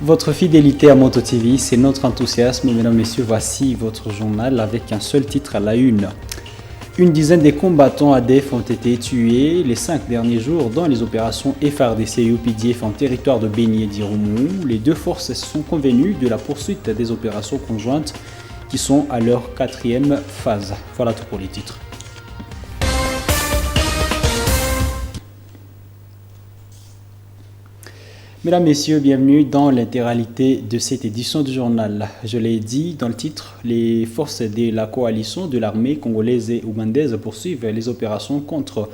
Votre fidélité à Moto TV, c'est notre enthousiasme. Mesdames, Messieurs, voici votre journal avec un seul titre à la une. Une dizaine de combattants ADF ont été tués les 5 derniers jours dans les opérations FARDC et UPDF en territoire de Béni et d'Iroumou. Les deux forces sont convenues de la poursuite des opérations conjointes qui sont à leur 4e phase. Voilà tout pour les titres. Mesdames, Messieurs, bienvenue dans l'intégralité de cette édition du journal. Je l'ai dit dans le titre, les forces de la coalition de l'armée congolaise et ougandaise poursuivent les opérations contre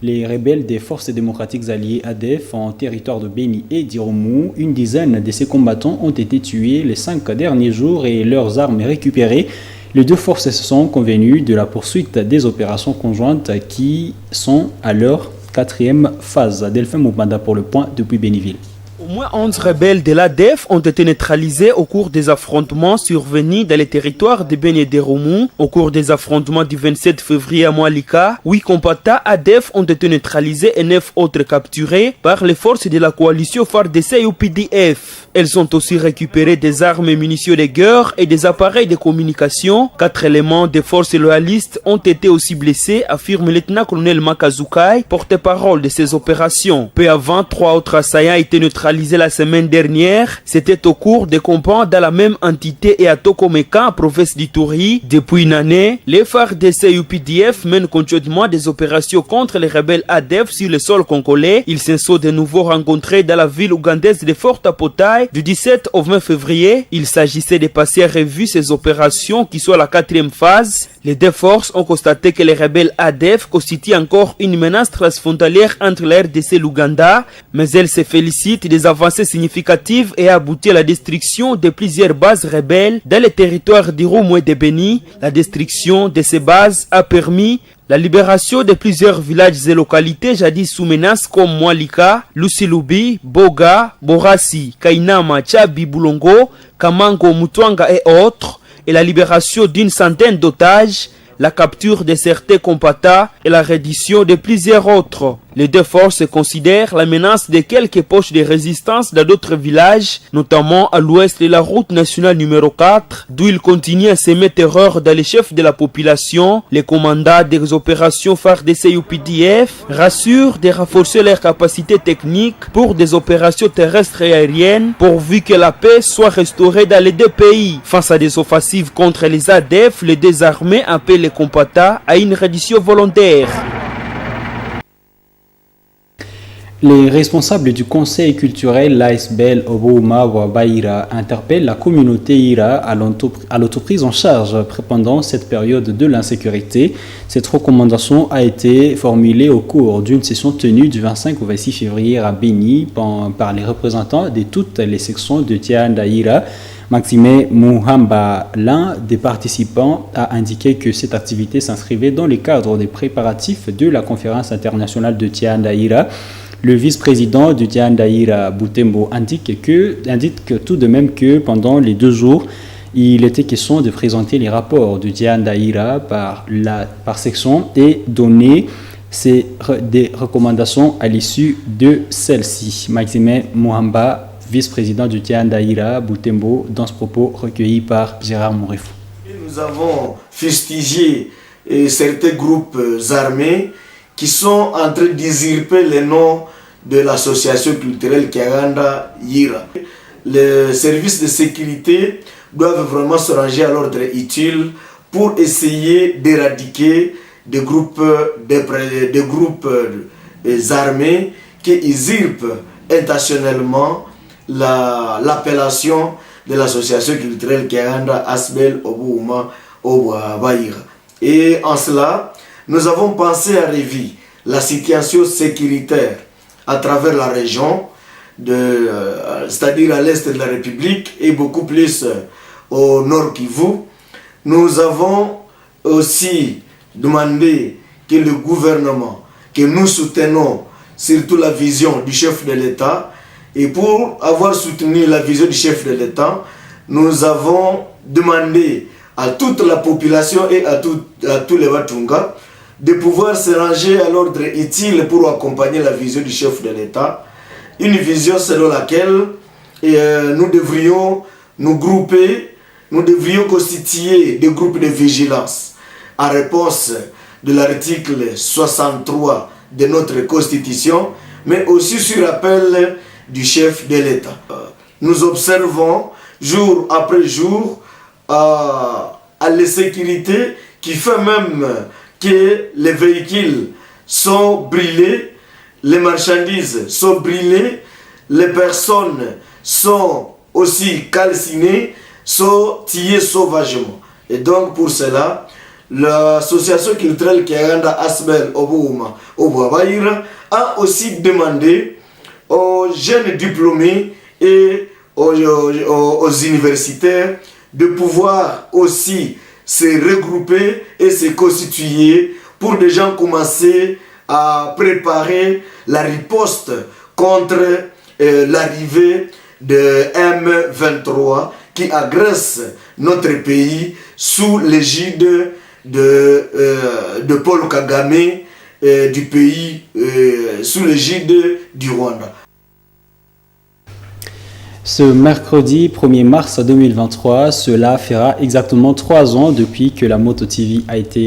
les rebelles des forces démocratiques alliées ADF en territoire de Béni et d'Iroumou. Une dizaine de ces combattants ont été tués les 5 derniers jours et leurs armes récupérées. Les deux forces se sont convenues de la poursuite des opérations conjointes qui sont à leur 4e phase. Delphin Moubanda pour le point depuis Béniville. Au moins 11 rebelles de l'ADF ont été neutralisés au cours des affrontements survenus dans les territoires de Béni et d'Iroumou. Au cours des affrontements du 27 février à Moalika, 8 combattants ADF ont été neutralisés et 9 autres capturés par les forces de la coalition FARDC et UPDF. Elles ont aussi récupéré des armes et munitions de guerre et des appareils de communication. 4 éléments des forces loyalistes ont été aussi blessés, affirme le lieutenant-colonel Makazoukai, porte-parole de ces opérations. Peu avant, 3 autres assaillants étaient neutralisés la semaine dernière. C'était au cours des combats dans la même entité et à Tokomeka, province d'Ituri. Depuis une année, les FARDC et UPDF mènent continuellement des opérations contre les rebelles ADF sur le sol congolais. Ils se sont de nouveau rencontrés dans la ville ougandaise de Fort Tapotai du 17 au 20 février. Il s'agissait de passer à revue ces opérations qui sont à la 4e phase. Les deux forces ont constaté que les rebelles ADF constituent encore une menace transfrontalière entre la RDC et l'Ouganda, mais elles se félicitent des avancées significatives et aboutit à la destruction de plusieurs bases rebelles dans les territoires d'Iroumou et de Béni. La destruction de ces bases a permis la libération de plusieurs villages et localités jadis sous menace comme Moalika, Lusilubi, Boga, Borassi, Kainama, Tchabi, Boulongo, Kamango, Mutwanga et autres, et la libération d'une centaine d'otages, la capture de certains combattants et la reddition de plusieurs autres. Les deux forces considèrent la menace de quelques poches de résistance dans d'autres villages, notamment à l'ouest de la route nationale numéro 4, d'où ils continuent à semer terreur dans les chefs de la population. Les commandants des opérations FARDC et UPDF rassurent de renforcer leurs capacités techniques pour des opérations terrestres et aériennes, pourvu que la paix soit restaurée dans les deux pays. Face à des offensives contre les ADF, les deux armées appellent les combattants à une reddition volontaire. Les responsables du conseil culturel l'ASBL Obouma Wabaïra interpellent la communauté IRA à l'autoprise en charge pendant cette période de l'insécurité. Cette recommandation a été formulée au cours d'une session tenue du 25 au 26 février à Béni par les représentants de toutes les sections de Tianda IRA. Maxime Mouhamba, l'un des participants, a indiqué que cette activité s'inscrivait dans le cadre des préparatifs de la conférence internationale de Tianda IRA. Le vice-président du Tiandaïra Boutembo indique tout de même que pendant les 2 jours, il était question de présenter les rapports du Tiandaïra par section et donner des recommandations à l'issue de celle-ci. Maxime Mouhamba, vice-président du Tiandaïra Boutembo, dans ce propos recueilli par Gérard Mourifou. Nous avons fustigé certains groupes armés qui sont en train d'usurper le nom de l'association culturelle Kiaganda Yira. Les services de sécurité doivent vraiment se ranger à l'ordre utile pour essayer d'éradiquer des groupes armés qui usurpent intentionnellement l'appellation de l'association culturelle Kiaganda Asbel Obouma Obaïra. Et en cela, nous avons pensé à revivre la situation sécuritaire à travers la région, c'est-à-dire à l'est de la République et beaucoup plus au nord Kivu. Nous avons aussi demandé que le gouvernement, que nous soutenons surtout la vision du chef de l'État, et pour avoir soutenu la vision du chef de l'État, nous avons demandé à toute la population et à tous les Watunga de pouvoir se ranger à l'ordre utile pour accompagner la vision du chef de l'État. Une vision selon laquelle nous devrions nous grouper, nous devrions constituer des groupes de vigilance en réponse de l'article 63 de notre Constitution, mais aussi sur appel du chef de l'État. Nous observons jour après jour à l'insécurité qui fait même que les véhicules sont brûlés, les marchandises sont brûlées, les personnes sont aussi calcinées, sont tuées sauvagement. Et donc pour cela, l'association culturelle Kiaganda Asbel Obouma Oboabaïra a aussi demandé aux jeunes diplômés et aux universitaires de pouvoir aussi se regrouper et se constituer pour déjà commencer à préparer la riposte contre l'arrivée de M23 qui agresse notre pays sous l'égide de Paul Kagame du pays, sous l'égide du Rwanda. Ce mercredi 1er mars 2023, cela fera exactement 3 ans depuis que la Moto TV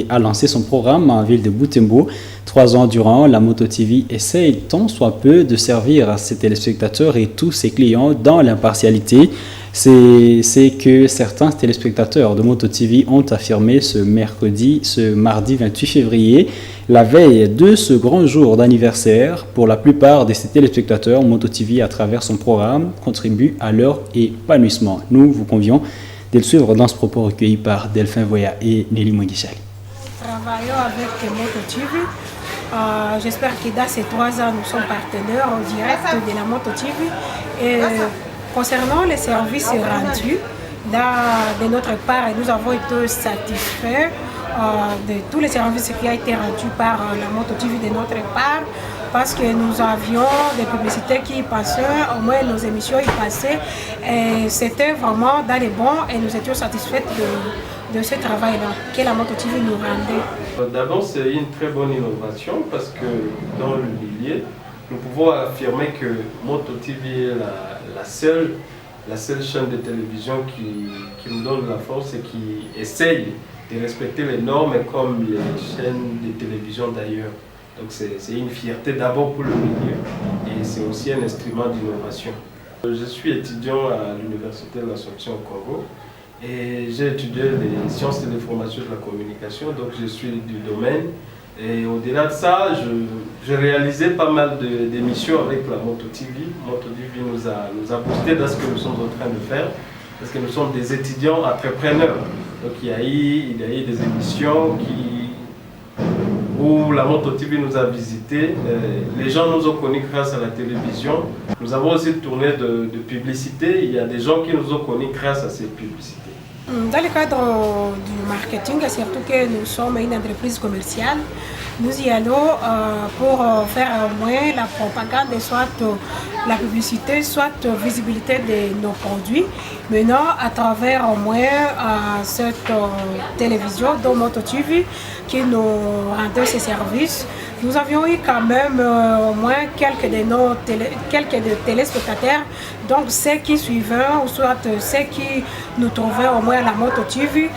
a lancé son programme en ville de Butembo. 3 ans durant, la Moto TV essaye tant soit peu de servir ses téléspectateurs et tous ses clients dans l'impartialité. C'est que certains téléspectateurs de Moto TV ont affirmé ce mardi 28 février, la veille de ce grand jour d'anniversaire. Pour la plupart de ces téléspectateurs, Moto TV, à travers son programme, contribue à leur épanouissement. Nous vous convions de le suivre dans ce propos recueilli par Delphin Voya et Nelly Mwengichal. Travaillons avec Moto TV. J'espère que dans ces 3 ans, nous sommes partenaires en direct de la Moto TV. Et concernant les services rendus, de notre part, nous avons été satisfaits de tous les services qui ont été rendus par la Moto TV de notre part, parce que nous avions des publicités qui passaient, au moins nos émissions y passaient, et c'était vraiment dans les bons et nous étions satisfaits de ce travail-là que la Moto TV nous rendait. D'abord, c'est une très bonne innovation parce que dans le milieu, nous pouvons affirmer que Moto TV est la seule chaîne de télévision qui nous donne la force et qui essaye de respecter les normes comme les chaînes de télévision d'ailleurs. Donc c'est une fierté d'abord pour le milieu et c'est aussi un instrument d'innovation. Je suis étudiant à l'Université de l'Assomption au Congo et j'ai étudié les sciences de l'information et de la communication, donc je suis du domaine. Et au-delà de ça, je réalisais pas mal d'émissions avec la Moto TV. Moto TV nous a boosté dans ce que nous sommes en train de faire, parce que nous sommes des étudiants entrepreneurs. Donc il y a eu des émissions où la Moto TV nous a visités. Les gens nous ont connus grâce à la télévision. Nous avons aussi tourné de publicités. Il y a des gens qui nous ont connus grâce à ces publicités. Dans le cadre du marketing, surtout que nous sommes une entreprise commerciale, nous y allons pour faire au moins la propagande, soit la publicité, soit la visibilité de nos produits. Maintenant, à travers au moins cette télévision, dont Moto TV, qui nous rendait ces services, nous avions eu quand même au moins quelques téléspectateurs, donc ceux qui suivaient ou soit ceux qui nous trouvaient au moins à la Moto TV,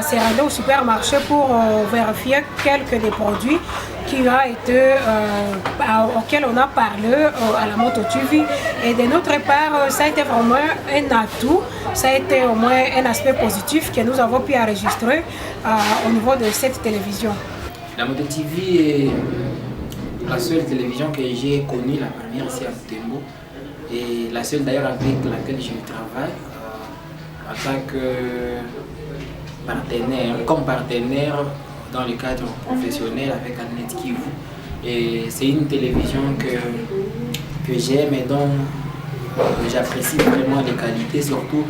se rendaient au supermarché pour vérifier quelques des produits auxquels on a parlé à la Moto TV. Et de notre part, ça a été vraiment un atout, ça a été au moins un aspect positif que nous avons pu enregistrer au niveau de cette télévision. La Moto TV est la seule télévision que j'ai connue, la première ici à Butembo, et la seule d'ailleurs avec laquelle je travaille en tant que partenaire dans le cadre professionnel avec Annette Kivu. Et c'est une télévision que j'aime et dont j'apprécie vraiment les qualités, surtout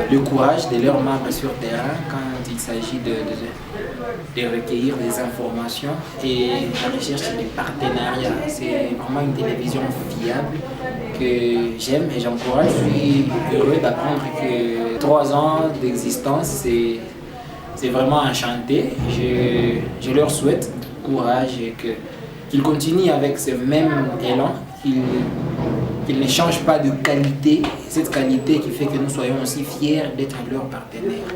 le courage de leurs membres sur terrain quand il s'agit de recueillir des informations et la recherche des partenariats. C'est vraiment une télévision fiable que j'aime et j'encourage. Je suis heureux d'apprendre que 3 ans d'existence, c'est vraiment enchanté. Je leur souhaite courage et qu'ils continuent avec ce même élan, qu'ils ne changent pas de qualité. Cette qualité qui fait que nous soyons aussi fiers d'être leurs partenaires.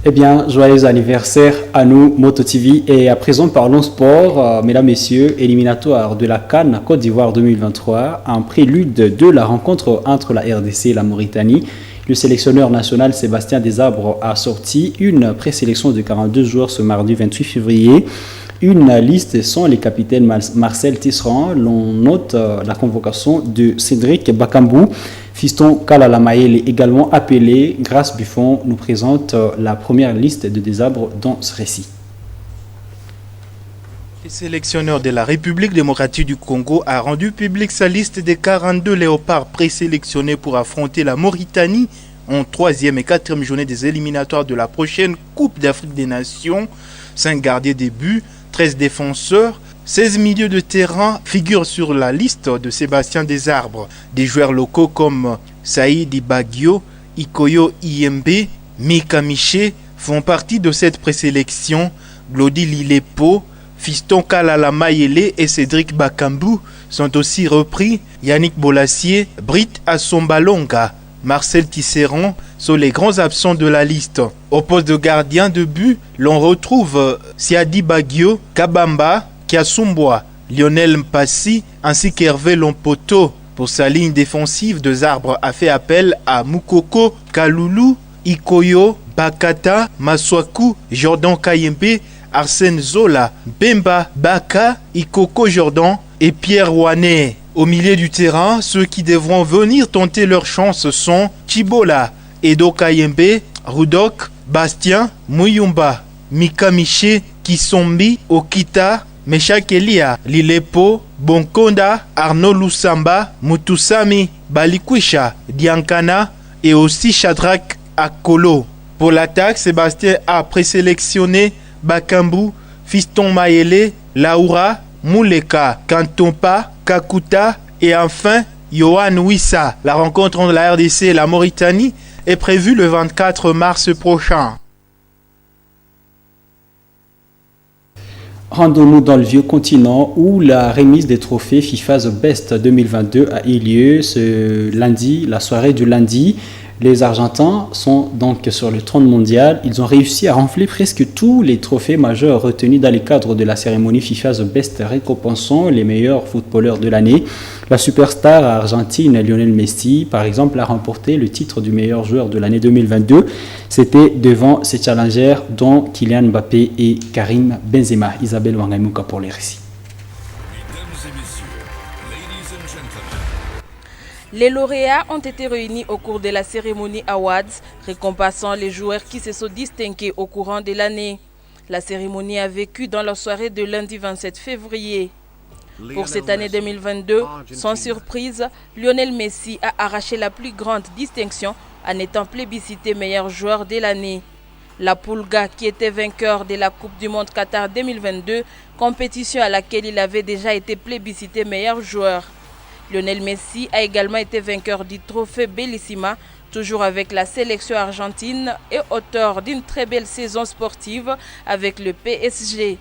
Eh bien, joyeux anniversaire à nous, Moto TV. Et à présent, parlons sport. Mesdames, Messieurs, éliminatoire de la CAN Côte d'Ivoire 2023, en prélude de la rencontre entre la RDC et la Mauritanie. Le sélectionneur national Sébastien Desarbres a sorti une présélection de 42 joueurs ce mardi 28 février. Une liste sont les capitaines Marcel Tisserand. L'on note la convocation de Cédric Bakambu. Fiston Kalala Mayele, également appelé Grâce Buffon, nous présente la première liste de Desarbres dans ce récit. Le sélectionneur de la République démocratique du Congo a rendu public sa liste des 42 léopards présélectionnés pour affronter la Mauritanie en 3e et 4e journée des éliminatoires de la prochaine Coupe d'Afrique des Nations. 5 gardiens des buts, 13 défenseurs, 16 milieux de terrain figurent sur la liste de Sébastien Desarbres. Des joueurs locaux comme Saïd Ibagio, Ikoyo Iyembe, Mika Miché font partie de cette présélection. Glody Lilepo, Fiston Kalala Mayele et Cédric Bakambu sont aussi repris. Yannick Bolassier, Britt Assombalonga, Marcel Tisserand sont les grands absents de la liste. Au poste de gardien de but, l'on retrouve Siadi Bagio, Kabamba, Kiasumboa, Lionel Mpassi ainsi qu'Hervé Lompoto. Pour sa ligne défensive, Desarbres a fait appel à Moukoko, Kaloulou, Ikoyo, Bakata, Maswaku, Jordan Kayembe, Arsène Zola, Bemba, Baka, Ikoko Jordan et Pierre Ouané. Au milieu du terrain, ceux qui devront venir tenter leur chance sont Chibola, Edo Kayembe, Rudok, Bastien, Muyumba, Mika Miché, Kisombi, Okita, Meshak Elia, Lilepo, Bonkonda, Arnaud Lusamba, Mutusami, Balikwisha, Diankana et aussi Shadrach Akolo. Pour l'attaque, Sébastien a présélectionné Bakambu, Fiston Mayele, Laura, Mouleka, Kantompa, Kakuta et enfin Yohan Wissa. La rencontre entre la RDC et la Mauritanie est prévue le 24 mars prochain. Rendons-nous dans le vieux continent où la remise des trophées FIFA The Best 2022 a eu lieu ce lundi, la soirée du lundi. Les Argentins sont donc sur le trône mondial. Ils ont réussi à renfler presque tous les trophées majeurs retenus dans le cadre de la cérémonie FIFA The Best récompensant les meilleurs footballeurs de l'année. La superstar argentine Lionel Messi, par exemple, a remporté le titre du meilleur joueur de l'année 2022. C'était devant ses challengers dont Kylian Mbappé et Karim Benzema. Isabelle Wangamuka pour les récits. Les lauréats ont été réunis au cours de la cérémonie Awards, récompensant les joueurs qui se sont distingués au courant de l'année. La cérémonie a vécu dans la soirée de lundi 27 février. Pour cette année 2022, sans surprise, Lionel Messi a arraché la plus grande distinction en étant plébiscité meilleur joueur de l'année. La Pulga, qui était vainqueur de la Coupe du Monde Qatar 2022, compétition à laquelle il avait déjà été plébiscité meilleur joueur. Lionel Messi a également été vainqueur du trophée Bellissima, toujours avec la sélection argentine et auteur d'une très belle saison sportive avec le PSG.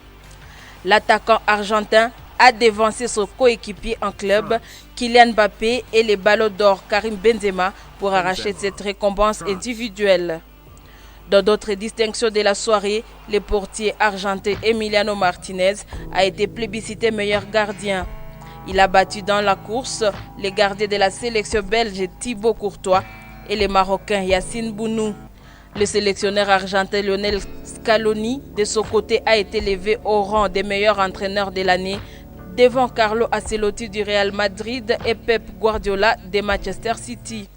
L'attaquant argentin a dévancé son coéquipier en club, Kylian Mbappé, et les Ballons d'Or Karim Benzema pour arracher cette récompense individuelle. Dans d'autres distinctions de la soirée, le portier argentin Emiliano Martinez a été plébiscité meilleur gardien. Il a battu dans la course les gardiens de la sélection belge Thibaut Courtois et les Marocains Yacine Bounou. Le sélectionneur argentin Lionel Scaloni, de son côté, a été élevé au rang des meilleurs entraîneurs de l'année devant Carlo Ancelotti du Real Madrid et Pep Guardiola de Manchester City.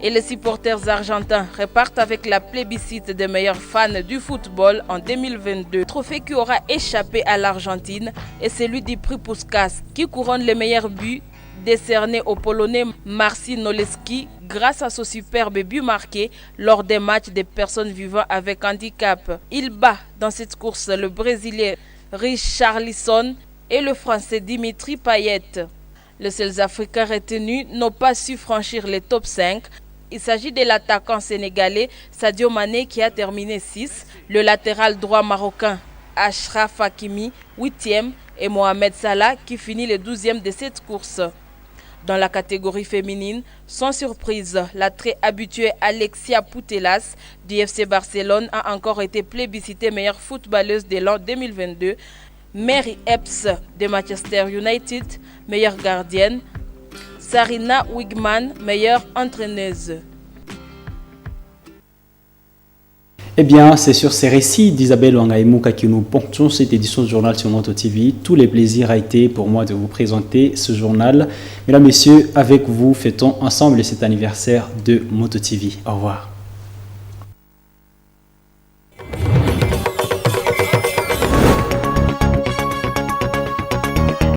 Et les supporters argentins repartent avec la plébiscite des meilleurs fans du football en 2022. Le trophée qui aura échappé à l'Argentine est celui du prix Puskás, qui couronne les meilleurs buts décerné au Polonais Marcin Noleski grâce à son superbe but marqué lors des matchs des personnes vivant avec handicap. Il bat dans cette course le Brésilien Richarlison et le Français Dimitri Payet. Les seuls Africains retenus n'ont pas su franchir les top 5. Il s'agit de l'attaquant sénégalais Sadio Mané qui a terminé 6, le latéral droit marocain Ashraf Hakimi, 8e, et Mohamed Salah qui finit le 12e de cette course. Dans la catégorie féminine, sans surprise, la très habituée Alexia Putellas du FC Barcelone a encore été plébiscitée meilleure footballeuse de l'an 2022. Mary Epps de Manchester United, meilleure gardienne. Sarina Wigman, meilleure entraîneuse. Eh bien, c'est sur ces récits d'Isabelle Wangaïmouka que nous ponctuons cette édition du journal sur Moto TV. Tout le plaisir a été pour moi de vous présenter ce journal. Mesdames, Messieurs, avec vous, fêtons ensemble cet anniversaire de Moto TV. Au revoir.